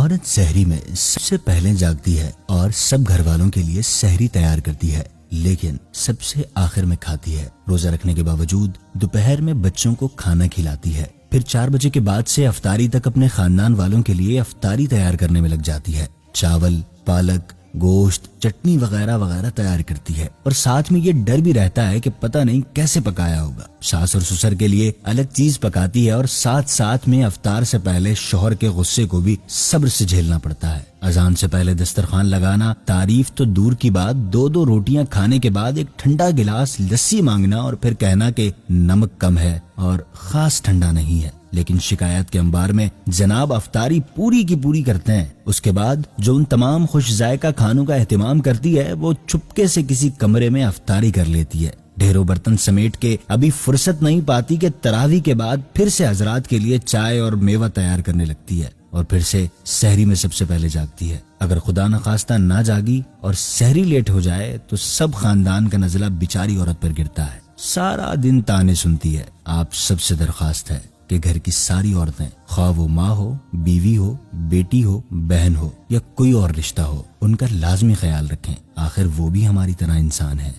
عورت سحری میں سب سے پہلے جاگتی ہے اور سب گھر والوں کے لیے سحری تیار کرتی ہے، لیکن سب سے آخر میں کھاتی ہے۔ روزہ رکھنے کے باوجود دوپہر میں بچوں کو کھانا کھلاتی ہے، پھر 4 بجے کے بعد سے افطاری تک اپنے خاندان والوں کے لیے افطاری تیار کرنے میں لگ جاتی ہے۔ چاول، پالک، گوشت، چٹنی وغیرہ وغیرہ تیار کرتی ہے، اور ساتھ میں یہ ڈر بھی رہتا ہے کہ پتہ نہیں کیسے پکایا ہوگا۔ ساس اور سسر کے لیے الگ چیز پکاتی ہے، اور ساتھ میں افطار سے پہلے شوہر کے غصے کو بھی صبر سے جھیلنا پڑتا ہے۔ اذان سے پہلے دسترخوان لگانا، تعریف تو دور کی بات، 2 روٹیاں کھانے کے بعد ایک ٹھنڈا گلاس لسی مانگنا اور پھر کہنا کہ نمک کم ہے اور خاص ٹھنڈا نہیں ہے، لیکن شکایت کے انبار میں جناب افطاری پوری کی پوری کرتے ہیں۔ اس کے بعد جو ان تمام خوش ذائقہ کھانوں کا اہتمام کرتی ہے وہ چپکے سے کسی کمرے میں افطاری کر لیتی ہے، ڈھیروں برتن سمیٹ کے ابھی فرصت نہیں پاتی کہ تراویح کے بعد پھر سے حضرات کے لیے چائے اور میوہ تیار کرنے لگتی ہے، اور پھر سے سحری میں سب سے پہلے جاگتی ہے۔ اگر خدا نخواستہ نہ جاگی اور سحری لیٹ ہو جائے تو سب خاندان کا نزلہ بیچاری عورت پر گرتا ہے، سارا دن تانے سنتی ہے۔ آپ سب سے درخواست ہے کہ گھر کی ساری عورتیں، خواہ وہ ماں ہو، بیوی ہو، بیٹی ہو، بہن ہو یا کوئی اور رشتہ ہو، ان کا لازمی خیال رکھیں، آخر وہ بھی ہماری طرح انسان ہے۔